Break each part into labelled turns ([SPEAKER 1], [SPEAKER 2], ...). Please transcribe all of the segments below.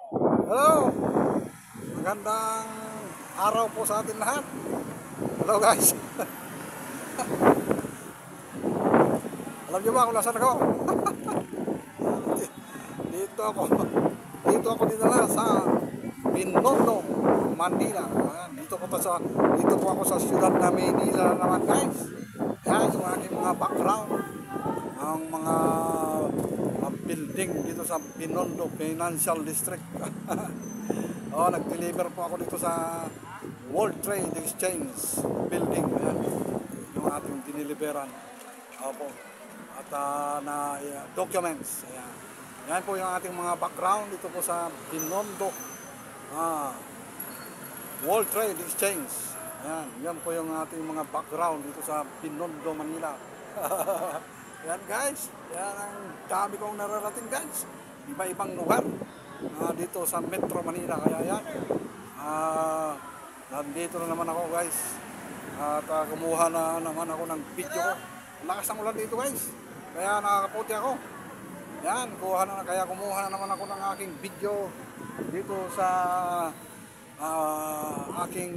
[SPEAKER 1] Hello! Magandang araw po sa atin lahat. Hello guys. Alam niyo ba kung nasaan ako? Dito ako. Dito ako dinala sa Binondo, Manila. Dito po ako sa siyudad na Manila naman guys. Yan yung aking mga background. Ang mga building dito sa Binondo Financial District. Nag-deliver po ako dito sa World Trade Exchange building. Ayan, yung ating diniliberan. Opo. At documents. Ayan. Yan po yung ating mga background dito po sa Binondo World Trade Exchange. Ayan. Yan po yung ating mga background dito sa Binondo, Manila. Yan guys, yan ang dami kong nararating guys. Iba-ibang lugar dito sa Metro Manila. Kaya yan, nandito na naman ako guys. At kumuha na naman ako ng video ko. Lakas ng ulan dito guys, kaya nakakaputi ako. Yan, kaya kumuha na naman ako ng aking video dito sa aking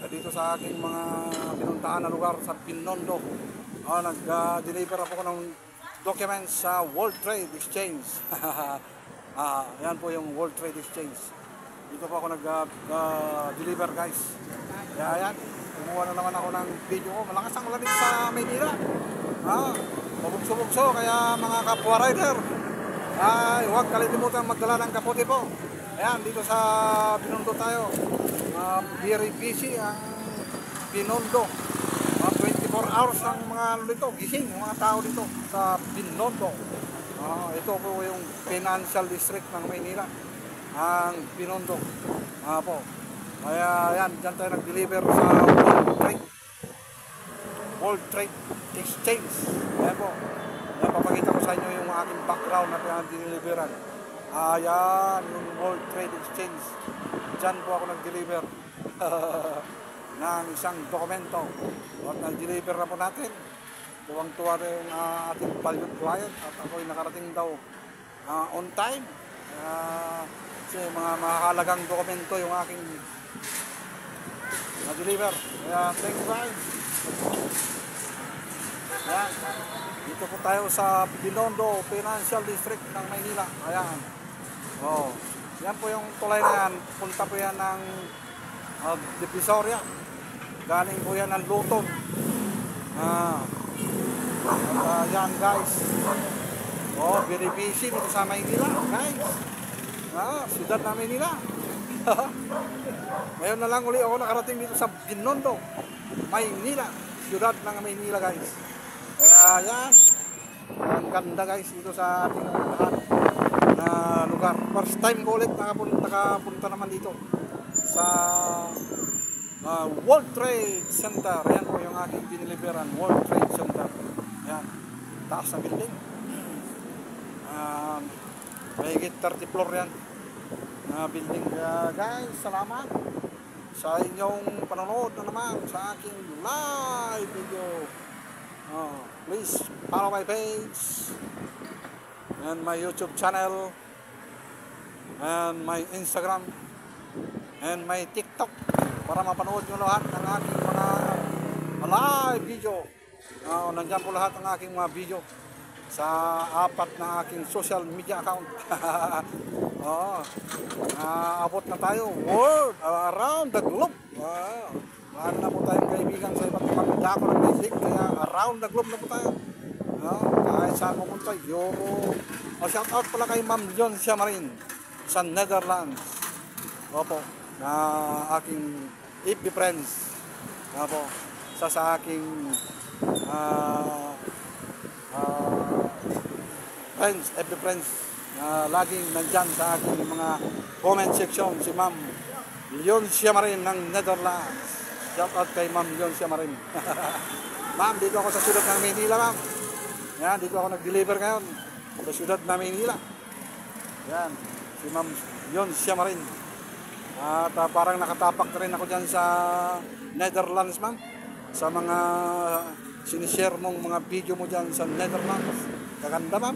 [SPEAKER 1] dito sa aking mga pinuntahan na lugar sa Binondo. Nag-deliver ako ng documents sa World Trade Exchange. Yan po yung World Trade Exchange. Dito po ako nag-deliver guys. Kaya yan, kumuha na naman ako ng video ko. Malakas ang ulan dito sa Maynila. Mabugso-bugso, kaya mga kapwa rider, huwag kalimutan magdala ng kapote po. Ayan, dito sa Binondo tayo. Very busy ang Binondo. 24 hours ang mga dito, gising ang mga tao dito sa Binondo. Ito po yung Financial District ng Maynila, ang Binondo. Po. Kaya yan, dyan tayo nag-deliver sa World Trade Exchange. Ayan po. Ayan, papakita ko sa inyo yung aking background na pinag-deliveran. Ayan, yung World Trade Exchange. Dyan po ako nag-deliver ng isang dokumento. At nag-deliver na po natin. Tuwang-tuwa na yung ating valued client. At ako'y nakarating daw on time. Kasi mga mahalagang dokumento yung aking na-deliver. Kaya thank you guys. Ayan. Dito po tayo sa Binondo Financial District ng Maynila. Ayan. Yan po yung tulay na yan. Punta po yan ng Divisoria. Galing po yan ng Luton. Yan guys. Very busy dito sa Maynila guys. Siyudad na Maynila. Ngayon na lang uli ako nakarating dito sa Binondo, Maynila. Siyudad ng Maynila guys. Kaya yan, ang ganda guys dito sa ating lugar. First time ko ulit nakapunta naman dito sa World Trade Center. Ayan po yung aking diniliberan, World Trade Center. Ayan, taas na building. Mahigit 30 floor yan na building. Guys, salamat sa inyong panonood na naman sa aking live video. Please follow my page and my YouTube channel and my Instagram and my TikTok para mapanood nyo lahat ng aking mga live video. Nandyan po lahat ng aking mga video sa 4 na aking social media account. Abot na tayo world around the globe. Marami na po tayong kaibigan sa iba't ibang dako ng music, kaya around the globe na po tayo. Kahit saan pumunta, Euro. Shout out pala kay Ma'am Leon Siamarin sa Netherlands. Opo, na aking FB friends. Opo, sa aking friends, FB friends, laging nandyan sa aking mga comment section, si Ma'am Leon Siamarin ng Netherlands. Shout out kay Ma'am Leon Siamarin. Ma'am, dito ako sa siyudad ng Maynila, ma'am. Yan, dito ako nag-deliver ngayon sa siyudad ng Maynila. Yan, si Ma'am Leon Siamarin. At parang nakatapak na rin ako dyan sa Netherlands, ma'am. Sa mga sinishare mong mga video mo dyan sa Netherlands. Kaganda, ma'am.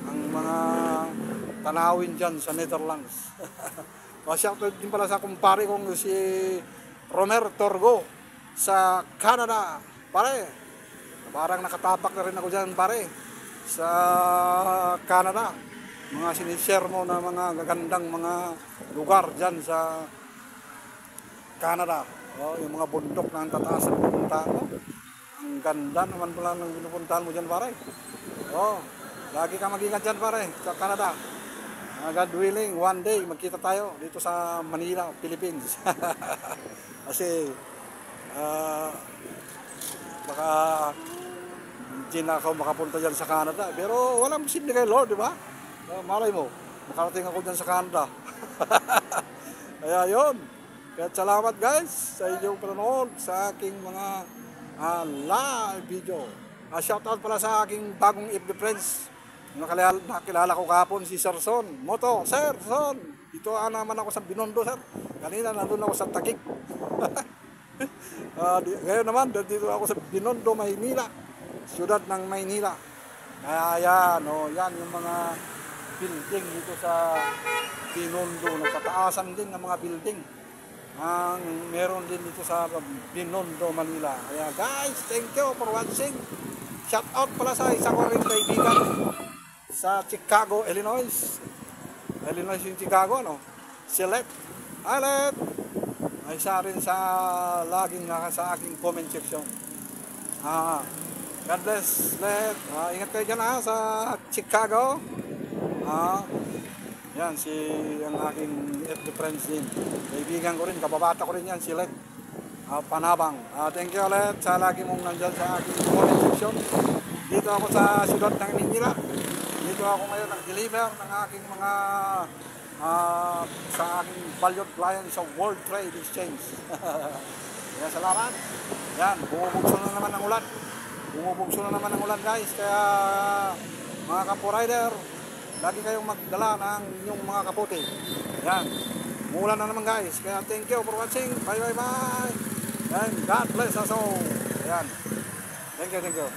[SPEAKER 1] Ang mga tanawin dyan sa Netherlands. Shoutout din pala sa kumpare kong si Romer Torgo sa Canada, pare. Parang nakatapak na rin ako dyan, pare, sa Canada. Mga sinishare mo na mga gagandang mga lugar dyan sa Canada. Yung mga bundok na ang tataas ang pupuntahan mo. Ang ganda naman pala ng pinupuntahan mo dyan, pare. Lagi ka mag-ingat dyan, pare, sa Canada. God willing, one day magkita tayo dito sa Manila, Philippines. Kasi baka hindi na ako makapunta dyan sa Canada. Pero walang posible kay Lord, di ba? Malay mo, makarating ako dyan sa Canada. Kaya yun. Kaya salamat guys sa inyong panonood sa aking mga live video. Shoutout pala sa aking bagong FB friends. Nakilala ko kahapon si Sir Son Moto. Sir Son, dito naman ako sa Binondo, sir. Kanina nandun ako sa Taguig. Ngayon naman dito ako sa Binondo, Maynila, siyudad ng Maynila. Kaya yan, yan yung mga building dito sa Binondo. Nagkataasan din ng mga building ang meron din dito sa Binondo, Manila. Kaya guys, thank you for watching. Shout out pala sa isa ko rin kaibigan sa Chicago, Illinois. Illinois yung Chicago, si Let. Hi, Let. Ay isa rin sa laging sa aking comment section. God bless, Let. Ingat kayo dyan sa Chicago. Yan, ang aking FB friends din. Kaibigan ko rin, kababata ko rin yan, si Let. Panabang. Thank you, Let, sa lagi mong nandyan sa aking comment section. Dito ako sa siyudad ng Manila. Dito ako ngayon nag-deliver ng aking mga sa aking valued client sa World Trade Exchange. Kaya salamat. Yan, bumubugso na naman ang ulan. Bumubugso na naman ang ulan, guys. Kaya mga kapo-rider, lagi kayong magdala ng inyong mga kapote. Yan, umulan na naman, guys. Kaya thank you for watching. Bye bye bye. And God bless us all. Yan. Thank you, thank you.